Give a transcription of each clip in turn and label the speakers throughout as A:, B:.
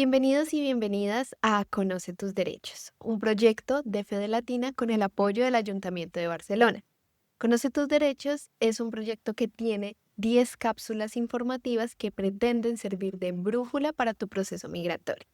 A: Bienvenidos y bienvenidas a Conoce tus derechos, un proyecto de Fede Latina con el apoyo del Ayuntamiento de Barcelona. Conoce tus derechos es un proyecto que tiene 10 cápsulas informativas que pretenden servir de brújula para tu proceso migratorio.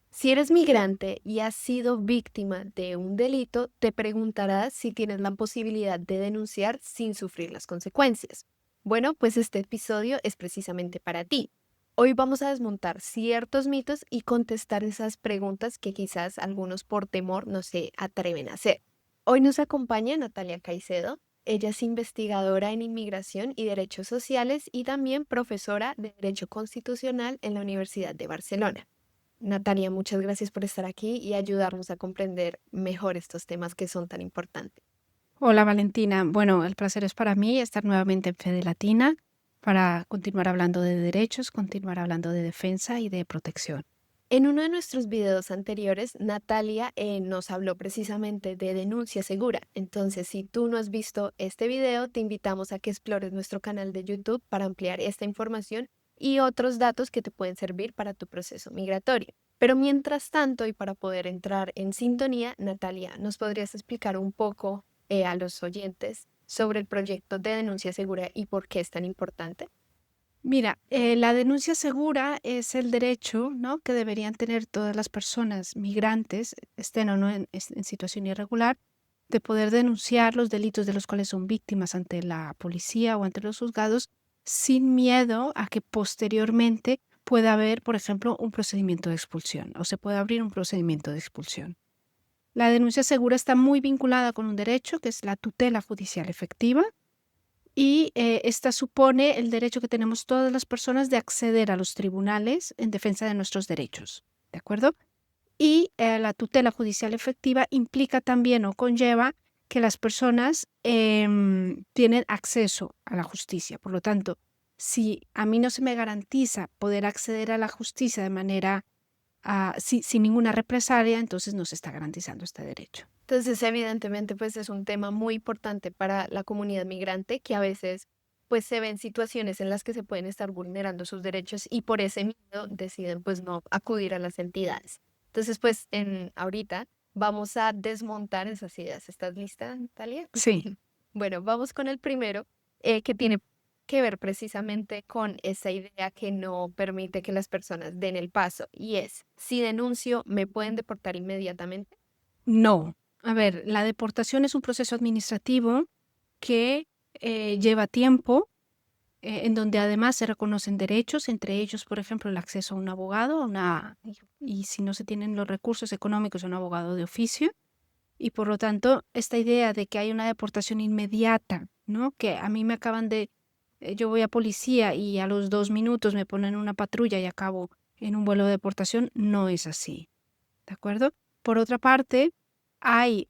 A: Si eres migrante y has sido víctima de un delito, te preguntarás si tienes la posibilidad de denunciar sin sufrir las consecuencias. Bueno, pues este episodio es precisamente para ti. Hoy vamos a desmontar ciertos mitos y contestar esas preguntas que quizás algunos por temor no se atreven a hacer. Hoy nos acompaña Natalia Caicedo. Ella es investigadora en inmigración y derechos sociales y también profesora de Derecho Constitucional en la Universidad de Barcelona. Natalia, muchas gracias por estar aquí y ayudarnos a comprender mejor estos temas que son tan importantes.
B: Hola Valentina, bueno, el placer es para mí estar nuevamente en Fede Latina para continuar hablando de derechos, continuar hablando de defensa y de protección.
A: En uno de nuestros videos anteriores, Natalia nos habló precisamente de denuncia segura. Entonces, si tú no has visto este video, te invitamos a que explores nuestro canal de YouTube para ampliar esta información y otros datos que te pueden servir para tu proceso migratorio. Pero mientras tanto, y para poder entrar en sintonía, Natalia, ¿nos podrías explicar un poco a los oyentes sobre el proyecto de denuncia segura y por qué es tan importante?
B: Mira, la denuncia segura es el derecho, ¿no?, que deberían tener todas las personas migrantes, estén o no en situación irregular, de poder denunciar los delitos de los cuales son víctimas ante la policía o ante los juzgados sin miedo a que posteriormente pueda haber, por ejemplo, un procedimiento de expulsión o se pueda abrir un procedimiento de expulsión. La denuncia segura está muy vinculada con un derecho que es la tutela judicial efectiva y esta supone el derecho que tenemos todas las personas de acceder a los tribunales en defensa de nuestros derechos, ¿de acuerdo? Y la tutela judicial efectiva implica también o conlleva que las personas tienen acceso a la justicia. Por lo tanto, si a mí no se me garantiza poder acceder a la justicia de manera sin ninguna represalia, entonces no se está garantizando este derecho.
A: Entonces, evidentemente, pues es un tema muy importante para la comunidad migrante que a veces pues se ven situaciones en las que se pueden estar vulnerando sus derechos y por ese miedo deciden pues no acudir a las entidades. Entonces, pues ahorita vamos a desmontar esas ideas. ¿Estás lista, Natalia?
B: Sí.
A: Bueno, vamos con el primero, que tiene que ver precisamente con esa idea que no permite que las personas den el paso y es, si denuncio, ¿me pueden deportar inmediatamente?
B: No. A ver, la deportación es un proceso administrativo que lleva tiempo, en donde además se reconocen derechos, entre ellos, por ejemplo, el acceso a un abogado, y si no se tienen los recursos económicos, a un abogado de oficio. Y por lo tanto, esta idea de que hay una deportación inmediata, ¿no? Que a mí me acaban de, yo voy a policía y a los 2 minutos me ponen una patrulla y acabo en un vuelo de deportación, no es así. ¿De acuerdo? Por otra parte, hay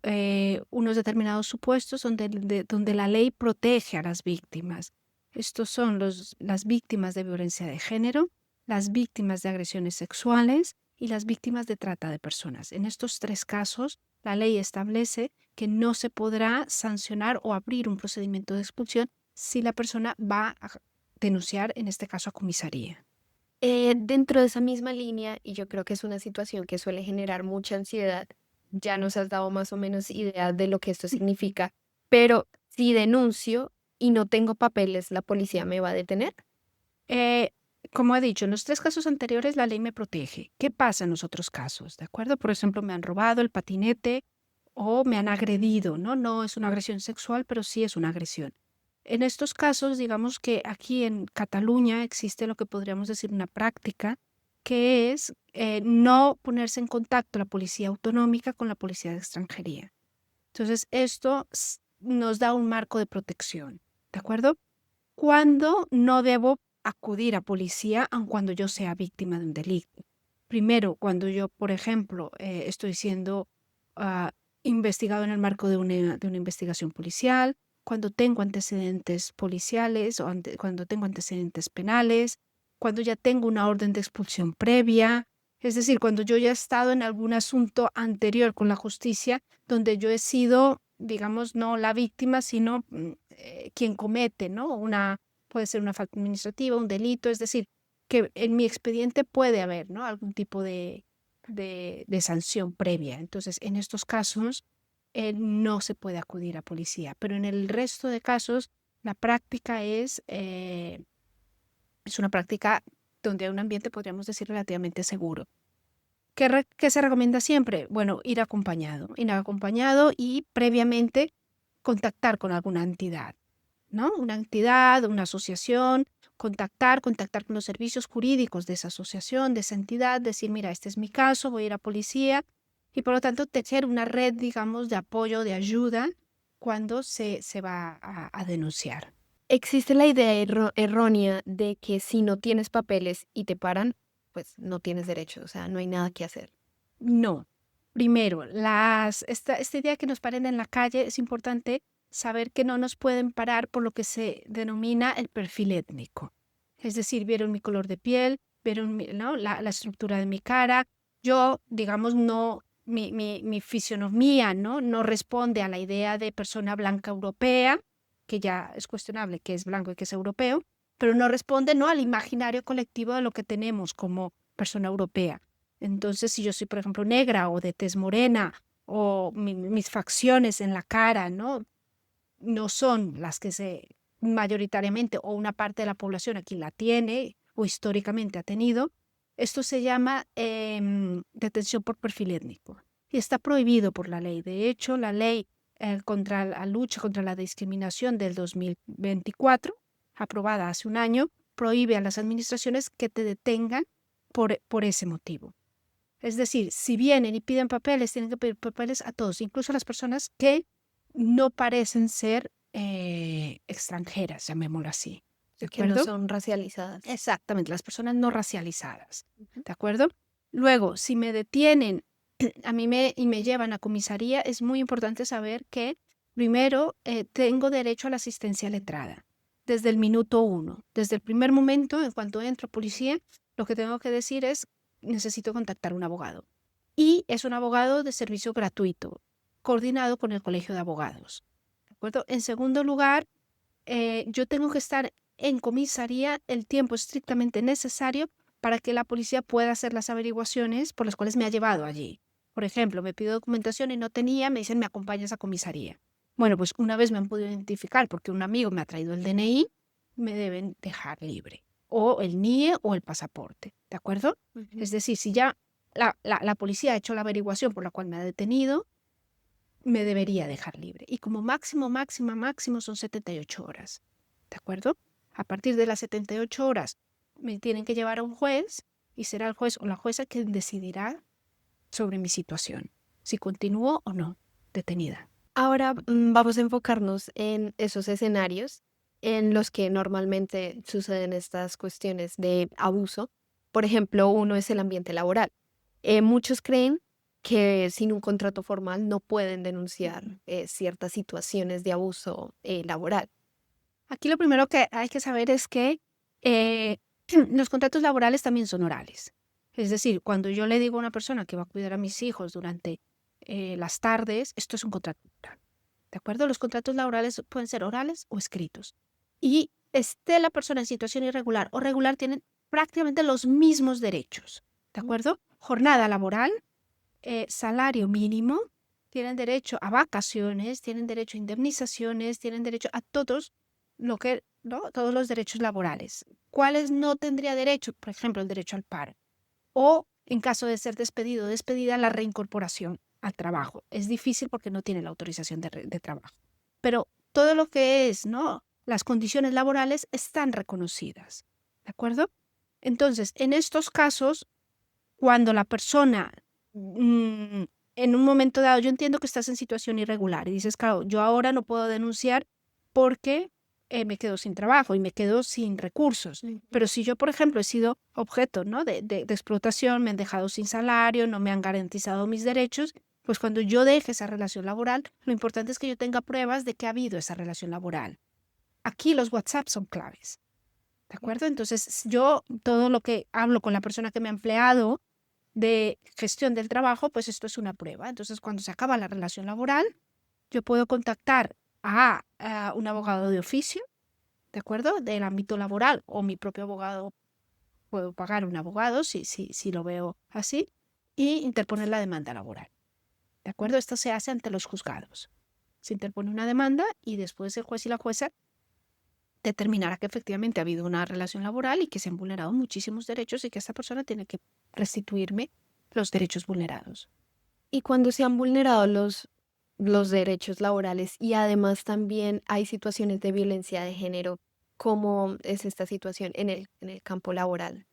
B: unos determinados supuestos donde la ley protege a las víctimas. Estos son las víctimas de violencia de género, las víctimas de agresiones sexuales y las víctimas de trata de personas. En estos tres casos, la ley establece que no se podrá sancionar o abrir un procedimiento de expulsión si la persona va a denunciar, en este caso, a comisaría.
A: Dentro de esa misma línea, y yo creo que es una situación que suele generar mucha ansiedad, ya nos has dado más o menos idea de lo que esto significa, pero si denuncio y no tengo papeles, ¿la policía me va a detener?
B: Eh, como he dicho, en los tres casos anteriores la ley me protege. ¿Qué pasa en los otros casos? ¿De acuerdo? Por ejemplo, me han robado el patinete o me han agredido, ¿no? No es una agresión sexual, pero sí es una agresión. En estos casos, digamos que aquí en Cataluña existe lo que podríamos decir una práctica, que es no ponerse en contacto la policía autonómica con la policía de extranjería. Entonces, esto nos da un marco de protección, ¿de acuerdo? ¿Cuándo no debo acudir a policía aun cuando yo sea víctima de un delito? Primero, cuando yo, por ejemplo, estoy siendo ah, investigado en el marco de una investigación policial, cuando tengo antecedentes policiales o cuando tengo antecedentes penales, cuando ya tengo una orden de expulsión previa, es decir, cuando yo ya he estado en algún asunto anterior con la justicia donde yo he sido, digamos, no la víctima, sino quien comete, ¿no? Puede ser una falta administrativa, un delito, es decir, que en mi expediente puede haber, ¿no?, algún tipo de sanción previa. Entonces, en estos casos, no se puede acudir a policía, pero en el resto de casos, la práctica es una práctica donde hay un ambiente, podríamos decir, relativamente seguro. ¿Qué se recomienda siempre? Bueno, ir acompañado y previamente contactar con alguna entidad, ¿no? Una entidad, una asociación, contactar con los servicios jurídicos de esa asociación, de esa entidad, decir, mira, este es mi caso, voy a ir a policía y por lo tanto tejer una red, digamos, de apoyo, de ayuda cuando se va a denunciar.
A: Existe la idea errónea de que si no tienes papeles y te paran, pues no tienes derecho, o sea, no hay nada que hacer.
B: No. Primero, esta idea que nos paren en la calle, es importante saber que no nos pueden parar por lo que se denomina el perfil étnico. Es decir, vieron mi color de piel, vieron ¿no?, la estructura de mi cara. Yo, digamos, no, mi fisionomía, ¿no?, no responde a la idea de persona blanca europea, que ya es cuestionable que es blanco y que es europeo, pero no responde, ¿no?, al imaginario colectivo de lo que tenemos como persona europea. Entonces, si yo soy, por ejemplo, negra o de tez morena o mis facciones en la cara, no son las que se mayoritariamente o una parte de la población aquí la tiene o históricamente ha tenido, esto se llama detención por perfil étnico y está prohibido por la ley. De hecho, la ley contra la lucha contra la discriminación del 2024, aprobada hace un año, prohíbe a las administraciones que te detengan por ese motivo. Es decir, si vienen y piden papeles, tienen que pedir papeles a todos, incluso a las personas que no parecen ser extranjeras, llamémoslo así. ¿De
A: Que no
B: acuerdo?
A: son racializadas.
B: Exactamente, las personas no racializadas.
A: Ujú.
B: ¿De acuerdo? Luego, si me detienen y me llevan a comisaría, es muy importante saber que primero tengo derecho a la asistencia letrada desde el minuto uno. Desde el primer momento, en cuanto entro a policía, lo que tengo que decir es necesito contactar a un abogado. Y es un abogado de servicio gratuito, coordinado con el Colegio de Abogados. ¿De acuerdo? En segundo lugar, yo tengo que estar en comisaría el tiempo estrictamente necesario para que la policía pueda hacer las averiguaciones por las cuales me ha llevado allí. Por ejemplo, me pido documentación y no tenía, me dicen, me acompañas a comisaría. Bueno, pues una vez me han podido identificar porque un amigo me ha traído el DNI, me deben dejar libre. O el NIE o el pasaporte. ¿De acuerdo?
A: Ujú.
B: Es decir, si ya la policía ha hecho la averiguación por la cual me ha detenido, me debería dejar libre. Y como máximo son 78 horas. ¿De acuerdo? A partir de las 78 horas me tienen que llevar a un juez y será el juez o la jueza quien decidirá sobre mi situación, si continúo o no detenida.
A: Ahora vamos a enfocarnos en esos escenarios en los que normalmente suceden estas cuestiones de abuso. Por ejemplo, uno es el ambiente laboral. Muchos creen que sin un contrato formal no pueden denunciar ciertas situaciones de abuso laboral.
B: Aquí lo primero que hay que saber es que eh, los contratos laborales también son orales. Es decir, cuando yo le digo a una persona que va a cuidar a mis hijos durante las tardes, esto es un contrato oral. ¿De acuerdo? Los contratos laborales pueden ser orales o escritos. Y esté la persona en situación irregular o regular, tienen prácticamente los mismos derechos. ¿De acuerdo? Jornada laboral, salario mínimo, tienen derecho a vacaciones, tienen derecho a indemnizaciones, tienen derecho a ¿no?, todos los derechos laborales. ¿Cuáles no tendría derecho? Por ejemplo, el derecho al paro. O, en caso de ser despedido o despedida, la reincorporación al trabajo. Es difícil porque no tiene la autorización de trabajo. Pero todo lo que es, ¿no?, las condiciones laborales están reconocidas. ¿De acuerdo? Entonces, en estos casos, cuando la persona, en un momento dado, yo entiendo que estás en situación irregular y dices, claro, yo ahora no puedo denunciar porque me quedo sin trabajo y me quedo sin recursos.
A: Ujú.
B: Pero si yo, por ejemplo, he sido objeto, ¿no?, de explotación, me han dejado sin salario, no me han garantizado mis derechos, pues cuando yo deje esa relación laboral, lo importante es que yo tenga pruebas de que ha habido esa relación laboral. Aquí los WhatsApp son claves. ¿De acuerdo? Entonces, yo todo lo que hablo con la persona que me ha empleado de gestión del trabajo, pues esto es una prueba. Entonces, cuando se acaba la relación laboral, yo puedo contactar a un abogado de oficio, ¿de acuerdo?, del ámbito laboral o mi propio abogado puedo pagar un abogado si lo veo así y interponer la demanda laboral. ¿De acuerdo? Esto se hace ante los juzgados. Se interpone una demanda y después el juez y la jueza determinará que efectivamente ha habido una relación laboral y que se han vulnerado muchísimos derechos y que esta persona tiene que restituirme los derechos vulnerados.
A: Y cuando se han vulnerado los derechos laborales y además también hay situaciones de violencia de género, ¿cómo es esta situación en el campo laboral?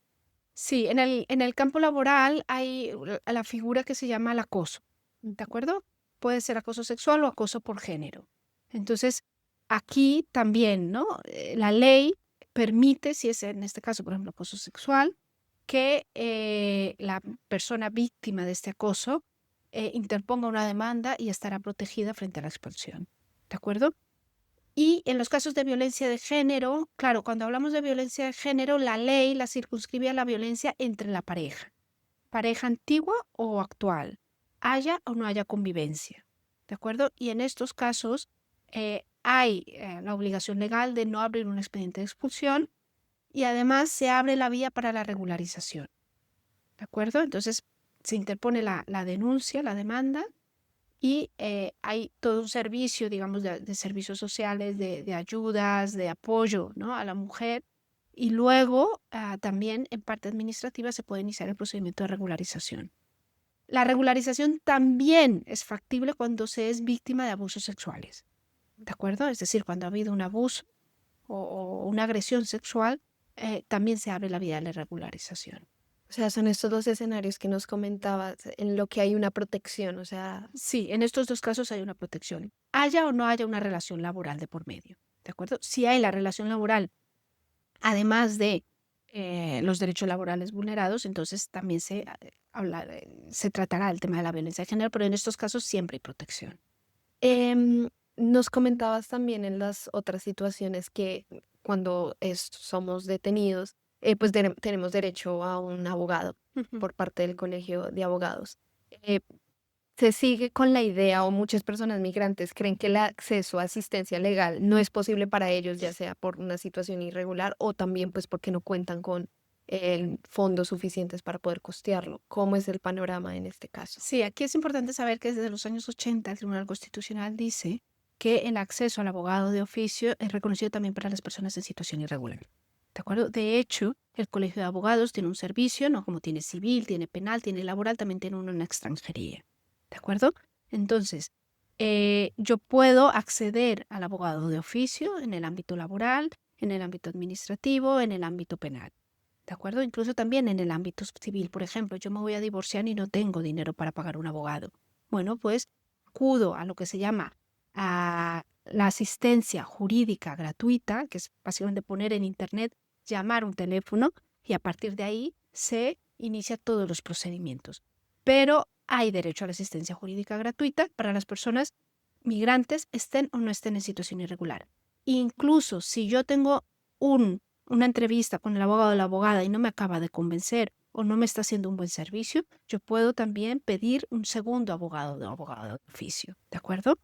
B: Sí, en el campo laboral hay la figura que se llama el acoso, ¿de acuerdo? Puede ser acoso sexual o acoso por género. Entonces, aquí también, ¿no? La ley permite, si es en este caso, por ejemplo, acoso sexual, que la persona víctima de este acoso interponga una demanda y estará protegida frente a la expulsión, ¿de acuerdo? Y en los casos de violencia de género, claro, cuando hablamos de violencia de género, la ley la circunscribe a la violencia entre la pareja antigua o actual, haya o no haya convivencia, ¿de acuerdo? Y en estos casos hay la obligación legal de no abrir un expediente de expulsión y además se abre la vía para la regularización, ¿de acuerdo? Entonces se interpone la denuncia, la demanda y hay todo un servicio, digamos, de servicios sociales, de ayudas, de apoyo, ¿no? A la mujer. Y luego también en parte administrativa se puede iniciar el procedimiento de regularización. La regularización también es factible cuando se es víctima de abusos sexuales, ¿de acuerdo? Es decir, cuando ha habido un abuso o una agresión sexual, también se abre la vía de la regularización.
A: O sea, son estos dos escenarios que nos comentabas en lo que hay una protección, o sea,
B: Sí, en estos dos casos hay una protección, haya o no haya una relación laboral de por medio, ¿de acuerdo? Si hay la relación laboral, además de los derechos laborales vulnerados, entonces también se tratará el tema de la violencia de género, pero en estos casos siempre hay protección.
A: nos comentabas también en las otras situaciones que cuando somos detenidos, pues tenemos derecho a un abogado
B: Ujú.
A: por parte del Colegio de Abogados. Eh, Se sigue con la idea, o muchas personas migrantes creen que el acceso a asistencia legal no es posible para ellos, ya sea por una situación irregular o también pues porque no cuentan con fondos suficientes para poder costearlo. ¿Cómo es el panorama en este caso?
B: Sí, aquí es importante saber que desde los años 80 el Tribunal Constitucional dice que el acceso al abogado de oficio es reconocido también para las personas en situación irregular. ¿De acuerdo? De hecho, el Colegio de Abogados tiene un servicio, ¿no? Como tiene civil, tiene penal, tiene laboral, también tiene uno en extranjería. ¿De acuerdo? Entonces, yo puedo acceder al abogado de oficio en el ámbito laboral, en el ámbito administrativo, en el ámbito penal. ¿De acuerdo? Incluso también en el ámbito civil. Por ejemplo, yo me voy a divorciar y no tengo dinero para pagar un abogado. Bueno, pues acudo a lo que se llama la asistencia jurídica gratuita, que es básicamente poner en internet, llamar un teléfono y a partir de ahí se inicia todos los procedimientos. Pero hay derecho a la asistencia jurídica gratuita para las personas migrantes, estén o no estén en situación irregular. Incluso si yo tengo una entrevista con el abogado o la abogada y no me acaba de convencer o no me está haciendo un buen servicio, yo puedo también pedir un segundo abogado de oficio, ¿de acuerdo?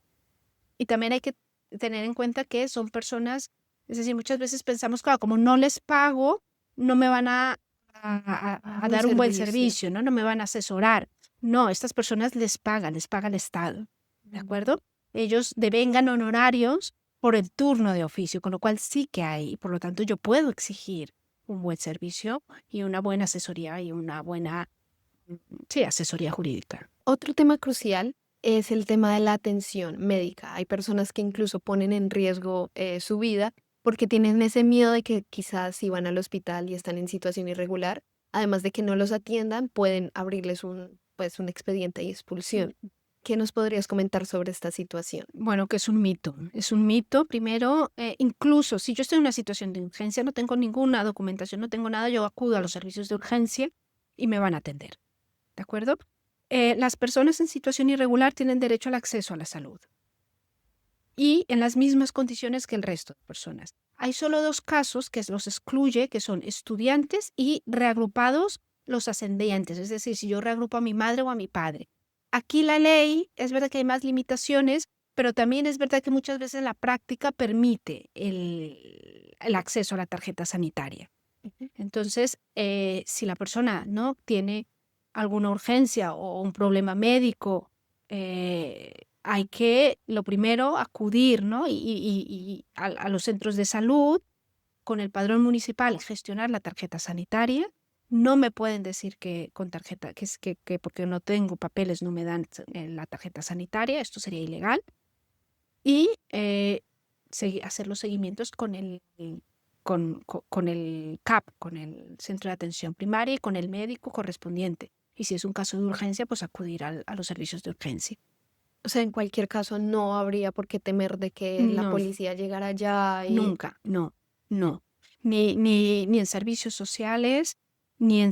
B: Y también hay que tener en cuenta que son personas, es decir, muchas veces pensamos, claro, como no les pago, no me van a
A: Un
B: dar un buen
A: servicio.
B: servicio, ¿no? No me van a asesorar. No, estas personas les paga el Estado, ¿de acuerdo? Ellos devengan honorarios por el turno de oficio, con lo cual sí que hay, y por lo tanto yo puedo exigir un buen servicio y una buena asesoría y una buena, sí, asesoría jurídica.
A: Otro tema crucial es el tema de la atención médica. Hay personas que incluso ponen en riesgo su vida porque tienen ese miedo de que quizás si van al hospital y están en situación irregular, además de que no los atiendan, pueden abrirles pues, un expediente de expulsión. ¿Qué nos podrías comentar sobre esta situación?
B: Bueno, que es un mito. Es un mito. Primero, incluso si yo estoy en una situación de urgencia, no tengo ninguna documentación, no tengo nada, yo acudo a los servicios de urgencia y me van a atender. ¿De acuerdo? Las personas en situación irregular tienen derecho al acceso a la salud y en las mismas condiciones que el resto de personas. Hay solo dos casos que los excluye, que son estudiantes y reagrupados los ascendientes, es decir, si yo reagrupo a mi madre o a mi padre. Aquí la ley, es verdad que hay más limitaciones, pero también es verdad que muchas veces la práctica permite el acceso a la tarjeta sanitaria.
A: Ujú.
B: Entonces, si la persona no tiene alguna urgencia o un problema médico, hay que, lo primero, acudir, ¿no? Y a los centros de salud con el padrón municipal y gestionar la tarjeta sanitaria. No me pueden decir que con tarjeta, que porque no tengo papeles no me dan la tarjeta sanitaria, esto sería ilegal. Y hacer los seguimientos con el CAP, con el centro de atención primaria y con el médico correspondiente. Y si es un caso de urgencia, pues acudir a los servicios de urgencia.
A: O sea, en cualquier caso no habría por qué temer de que la
B: No,
A: policía llegara allá y
B: nunca, no, no. Ni en servicios sociales, ni en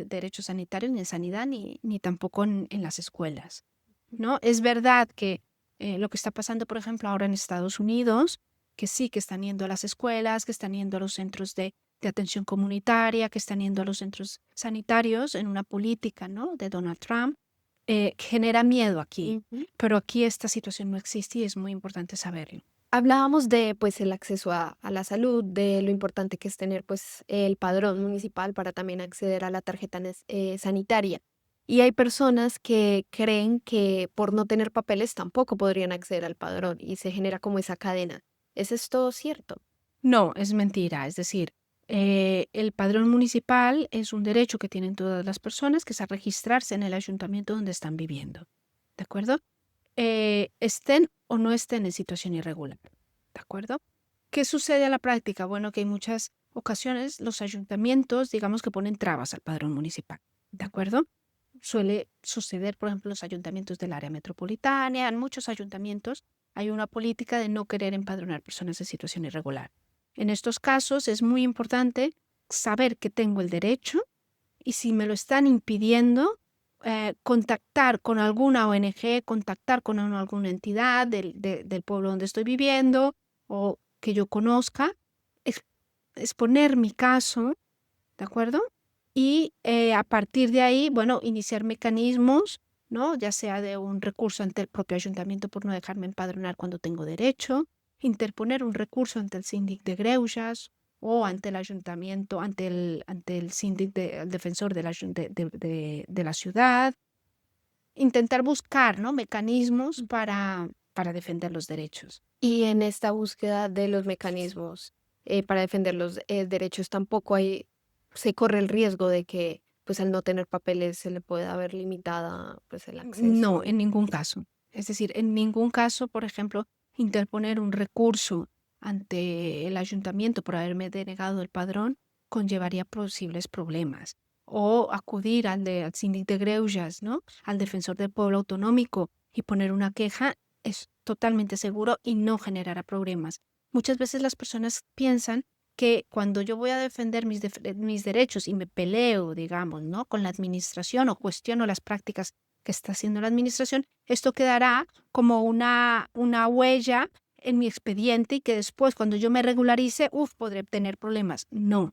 B: derechos sanitarios, ni en sanidad, ni tampoco en las escuelas, ¿no? Es verdad que lo que está pasando, por ejemplo, ahora en Estados Unidos, que sí que están yendo a las escuelas, que están yendo a los centros de atención comunitaria, que están yendo a los centros sanitarios en una política, ¿no? De Donald Trump, genera miedo aquí.
A: ujú.
B: Pero aquí esta situación no existe y es muy importante saberlo.
A: Hablábamos de, pues, el acceso a la salud, de lo importante que es tener, pues, el padrón municipal para también acceder a la tarjeta sanitaria. Y hay personas que creen que por no tener papeles tampoco podrían acceder al padrón y se genera como esa cadena. ¿Es esto cierto?
B: No, es mentira. Es decir, el padrón municipal es un derecho que tienen todas las personas, que es a registrarse en el ayuntamiento donde están viviendo. ¿De acuerdo? Estén o no estén en situación irregular. ¿De acuerdo? ¿Qué sucede a la práctica? Bueno, que en muchas ocasiones los ayuntamientos, digamos que ponen trabas al padrón municipal. ¿De acuerdo? Suele suceder, por ejemplo, en los ayuntamientos del área metropolitana, en muchos ayuntamientos hay una política de no querer empadronar personas en situación irregular. En estos casos es muy importante saber que tengo el derecho y si me lo están impidiendo, contactar con alguna ONG, contactar con alguna entidad del pueblo donde estoy viviendo o que yo conozca, ex- exponer mi caso, ¿de acuerdo? Y a partir de ahí, bueno, iniciar mecanismos, ¿no? Ya sea de un recurso ante el propio ayuntamiento por no dejarme empadronar cuando tengo derecho, interponer un recurso ante el síndic de Greujas o ante el ayuntamiento, ante el síndic, el defensor de la ciudad, intentar buscar, ¿no? Mecanismos para defender los derechos.
A: Y en esta búsqueda de los mecanismos para defender los derechos tampoco se corre el riesgo de que pues al no tener papeles se le pueda ver limitada pues el
B: No,
A: acceso.
B: en ningún caso. Es decir, en ningún caso, por ejemplo, interponer un recurso ante el ayuntamiento por haberme denegado el padrón conllevaría posibles problemas. O acudir al síndic de Greujas, ¿no? Al defensor del pueblo autonómico y poner una queja es totalmente seguro y no generará problemas. Muchas veces las personas piensan que cuando yo voy a defender mis derechos y me peleo, digamos, ¿no? Con la administración o cuestiono las prácticas que está haciendo la administración, esto quedará como una huella en mi expediente y que después, cuando yo me regularice, podré tener problemas. No.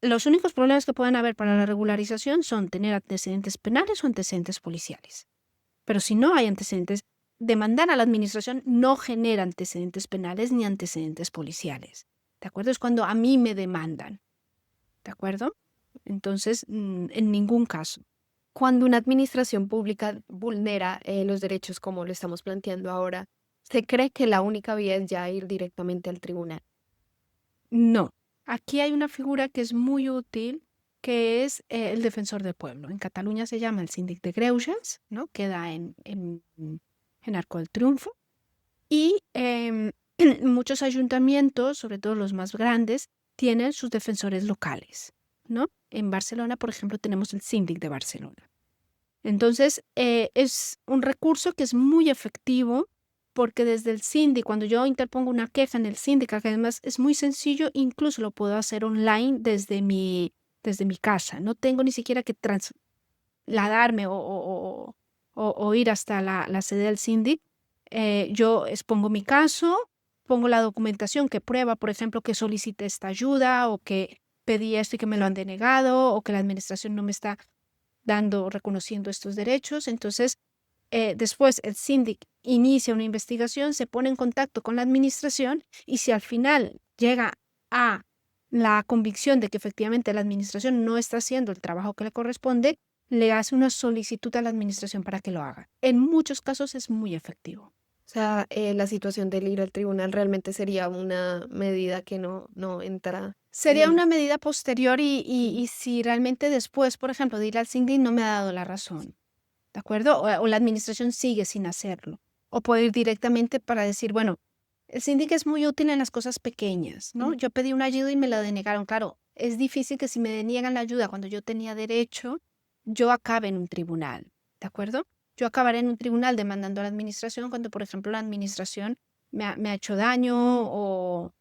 B: Los únicos problemas que pueden haber para la regularización son tener antecedentes penales o antecedentes policiales. Pero si no hay antecedentes, demandar a la administración no genera antecedentes penales ni antecedentes policiales. ¿De acuerdo? Es cuando a mí me demandan. ¿De acuerdo? Entonces, en ningún caso.
A: Cuando una administración pública vulnera los derechos como lo estamos planteando ahora, se cree que la única vía es ya ir directamente al tribunal.
B: No. Aquí hay una figura que es muy útil, que es el defensor del pueblo. En Cataluña se llama el síndic de Greuges, ¿no? Queda en Arco del Triunfo. Y muchos ayuntamientos, sobre todo los más grandes, tienen sus defensores locales, ¿no? En Barcelona, por ejemplo, tenemos el síndic de Barcelona. Entonces, es un recurso que es muy efectivo porque desde el síndic, cuando yo interpongo una queja en el síndic, que además es muy sencillo, incluso lo puedo hacer online desde mi casa. No tengo ni siquiera que trasladarme o ir hasta la sede del síndic. Yo expongo mi caso, pongo la documentación que prueba, por ejemplo, que solicité esta ayuda o que pedí esto y que me lo han denegado o que la administración no me está reconociendo estos derechos. Entonces, después el síndic inicia una investigación, se pone en contacto con la administración y si al final llega a la convicción de que efectivamente la administración no está haciendo el trabajo que le corresponde, le hace una solicitud a la administración para que lo haga. En muchos casos es muy efectivo.
A: O sea, la situación del ir al tribunal realmente sería una medida que no entra en
B: Sería
A: el...
B: una medida posterior
A: Ujú.
B: y si realmente después, por ejemplo, de ir al síndic no me ha dado la razón, ¿de acuerdo? O la administración sigue sin hacerlo. O puedo ir directamente para decir, bueno, el síndic es muy útil en las cosas pequeñas, ¿no?
A: Mm.
B: Yo pedí una ayuda y me la denegaron. Claro, es difícil que si me deniegan la ayuda cuando yo tenía derecho, yo acabe en un tribunal, ¿de acuerdo? Yo acabaré en un tribunal demandando a la administración cuando, por ejemplo, la administración me ha hecho daño o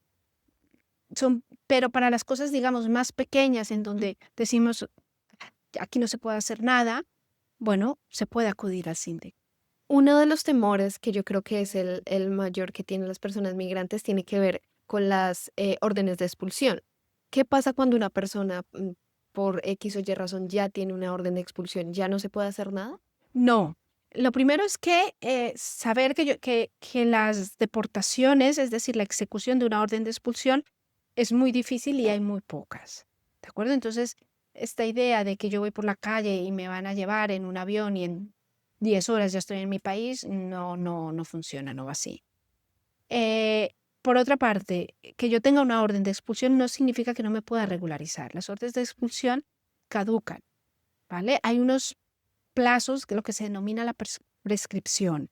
B: pero para las cosas, digamos, más pequeñas en donde decimos, aquí no se puede hacer nada, bueno, se puede acudir al síndic.
A: Uno de los temores que yo creo que es el mayor que tienen las personas migrantes tiene que ver con las órdenes de expulsión. ¿Qué pasa cuando una persona por X o Y razón ya tiene una orden de expulsión? ¿Ya no se puede hacer nada?
B: No. Lo primero es que saber que las deportaciones, es decir, la execución de una orden de expulsión, es muy difícil y hay muy pocas. ¿De acuerdo? Entonces, esta idea de que yo voy por la calle y me van a llevar en un avión y en 10 horas ya estoy en mi país, no funciona, no va así. Por otra parte, que yo tenga una orden de expulsión no significa que no me pueda regularizar. Las órdenes de expulsión caducan, ¿vale? Hay unos plazos, que es lo que se denomina la prescripción,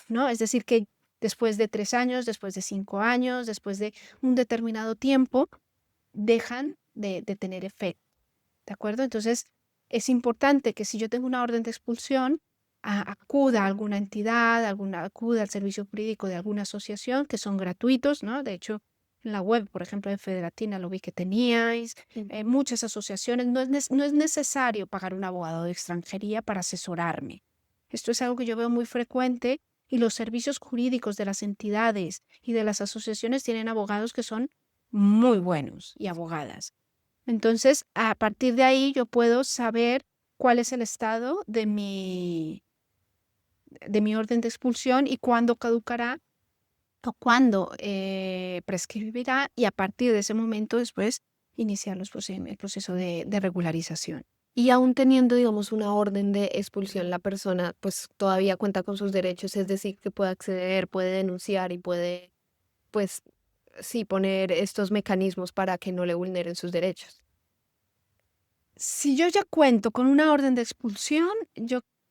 B: ¿no? Es decir, que después de 3 años, después de 5 años, después de un determinado tiempo, dejan de tener efecto, ¿de acuerdo? Entonces, es importante que si yo tengo una orden de expulsión, acuda a alguna entidad, acuda al servicio jurídico de alguna asociación, que son gratuitos, ¿no? De hecho, en la web, por ejemplo, de Federatina lo vi que teníais,
A: Sí.
B: muchas asociaciones, no es necesario pagar un abogado de extranjería para asesorarme. Esto es algo que yo veo muy frecuente y los servicios jurídicos de las entidades y de las asociaciones tienen abogados que son muy buenos y abogadas. Entonces, a partir de ahí yo puedo saber cuál es el estado de mi orden de expulsión y cuándo caducará o cuándo prescribirá y a partir de ese momento después iniciar el proceso de regularización.
A: Y aún teniendo, digamos, una orden de expulsión, la persona pues todavía cuenta con sus derechos, es decir, que puede acceder, puede denunciar y puede, pues, sí, poner estos mecanismos para que no le vulneren sus derechos.
B: Si yo ya cuento con una orden de expulsión,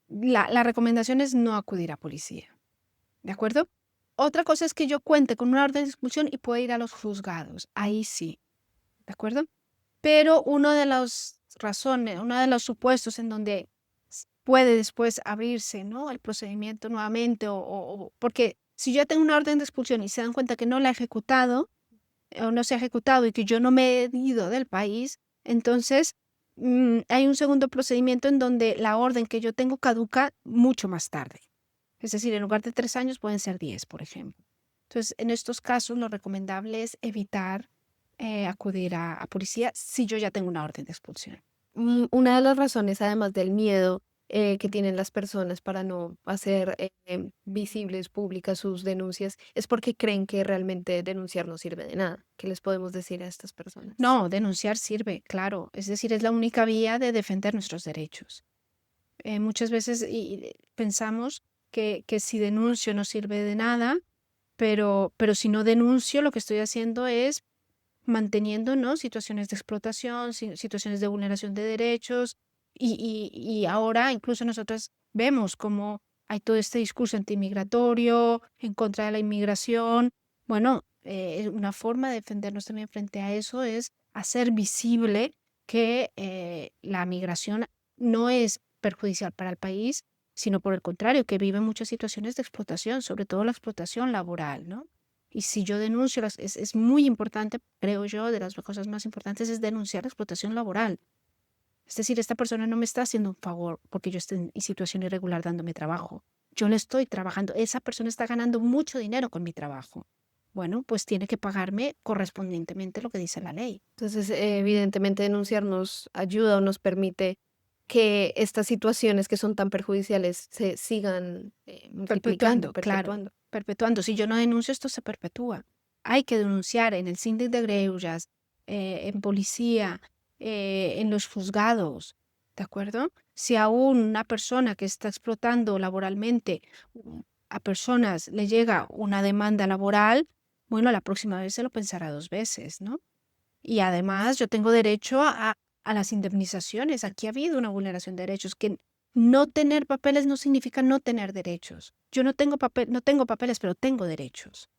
B: la recomendación es no acudir a policía. ¿De acuerdo? Otra cosa es que yo cuente con una orden de expulsión y pueda ir a los juzgados. Ahí sí, ¿de acuerdo? Pero uno de los supuestos en donde puede después abrirse, ¿no? El procedimiento nuevamente, porque si yo tengo una orden de expulsión y se dan cuenta que no la he ejecutado o no se ha ejecutado y que yo no me he ido del país, entonces hay un segundo procedimiento en donde la orden que yo tengo caduca mucho más tarde. Es decir, en lugar de 3 años pueden ser 10, por ejemplo. Entonces, en estos casos, lo recomendable es evitar acudir a policía si yo ya tengo una orden de expulsión.
A: Una de las razones, además del miedo que tienen las personas para no hacer visibles, públicas sus denuncias, es porque creen que realmente denunciar no sirve de nada. ¿Qué les podemos decir a estas personas?
B: No, denunciar sirve, claro. Es decir, es la única vía de defender nuestros derechos. Muchas veces pensamos que si denuncio no sirve de nada, pero si no denuncio, lo que estoy haciendo es manteniendo, ¿no? Situaciones de explotación, situaciones de vulneración de derechos y ahora incluso nosotros vemos cómo hay todo este discurso antimigratorio, en contra de la inmigración. Bueno, una forma de defendernos también frente a eso es hacer visible que la migración no es perjudicial para el país, sino por el contrario, que vive muchas situaciones de explotación, sobre todo la explotación laboral, ¿no? Y si yo denuncio, es muy importante, creo yo, de las cosas más importantes es denunciar la explotación laboral. Es decir, esta persona no me está haciendo un favor porque yo esté en situación irregular dándome trabajo. Yo le estoy trabajando. Esa persona está ganando mucho dinero con mi trabajo. Bueno, pues tiene que pagarme correspondientemente lo que dice la ley.
A: Entonces, evidentemente, denunciar nos ayuda o nos permite que estas situaciones que son tan perjudiciales se sigan multiplicando,
B: Perpetuando, claro,
A: perpetuando.
B: perpetuando. Si yo no denuncio, esto se perpetúa. Hay que denunciar en el síndic de Greujas, en policía, en los juzgados, ¿de acuerdo? Si a una persona que está explotando laboralmente a personas le llega una demanda laboral, bueno, la próxima vez se lo pensará 2 veces, ¿no? Y además yo tengo derecho a las indemnizaciones. Aquí ha habido una vulneración de derechos, que no tener papeles no significa no tener derechos. Yo no tengo papeles, pero tengo derechos.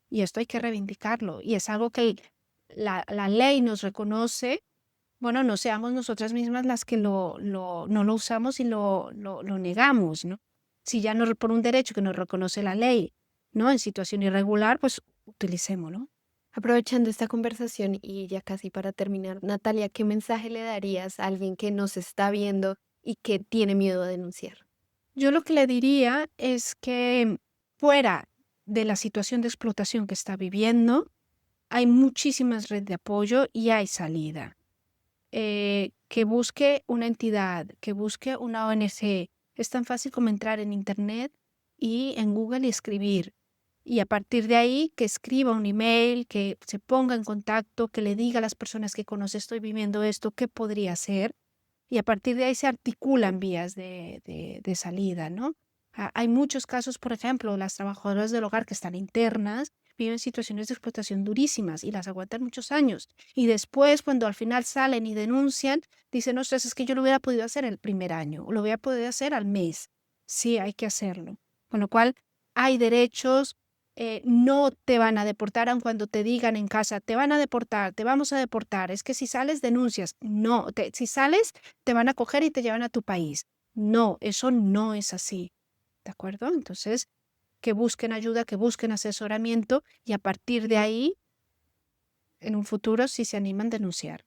B: Y esto hay que reivindicarlo. Y es algo que la ley nos reconoce. Bueno, no seamos nosotras mismas las que no lo usamos y lo negamos, ¿no? Si ya no por un derecho que nos reconoce la ley, ¿no? En situación irregular, pues utilicémoslo.
A: Aprovechando esta conversación y ya casi para terminar, Natalia, ¿qué mensaje le darías a alguien que nos está viendo y que tiene miedo a denunciar?
B: Yo lo que le diría es que fuera de la situación de explotación que está viviendo, hay muchísimas redes de apoyo y hay salida. Que busque una entidad, que busque una ONG. Es tan fácil como entrar en Internet y en Google y escribir. Y a partir de ahí, que escriba un email, que se ponga en contacto, que le diga a las personas que conoce, estoy viviendo esto, qué podría hacer. Y a partir de ahí se articulan vías de salida, ¿no? Hay muchos casos, por ejemplo, las trabajadoras del hogar que están internas viven situaciones de explotación durísimas y las aguantan muchos años. Y después, cuando al final salen y denuncian, dicen, ostras, es que yo lo hubiera podido hacer el primer año, o lo hubiera podido hacer al mes. Sí, hay que hacerlo. Con lo cual, hay derechos, no te van a deportar aun cuando te digan en casa, te van a deportar, te vamos a deportar. Es que si sales, denuncias. No, si sales, te van a coger y te llevan a tu país. No, eso no es así. ¿De acuerdo? Entonces, que busquen ayuda, que busquen asesoramiento y a partir de ahí, en un futuro, si se animan, denunciar.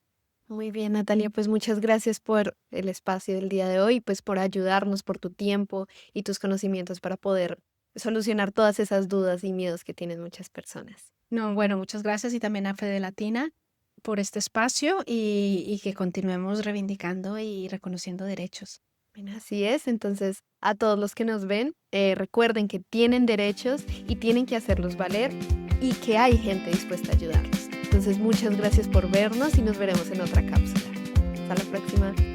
A: Muy bien, Natalia, pues muchas gracias por el espacio del día de hoy, pues por ayudarnos, por tu tiempo y tus conocimientos para poder solucionar todas esas dudas y miedos que tienen muchas personas.
B: No, bueno, muchas gracias y también a Fede Latina por este espacio y que continuemos reivindicando y reconociendo derechos.
A: Bueno, así es, entonces a todos los que nos ven, recuerden que tienen derechos y tienen que hacerlos valer y que hay gente dispuesta a ayudarlos. Entonces muchas gracias por vernos y nos veremos en otra cápsula. Hasta la próxima.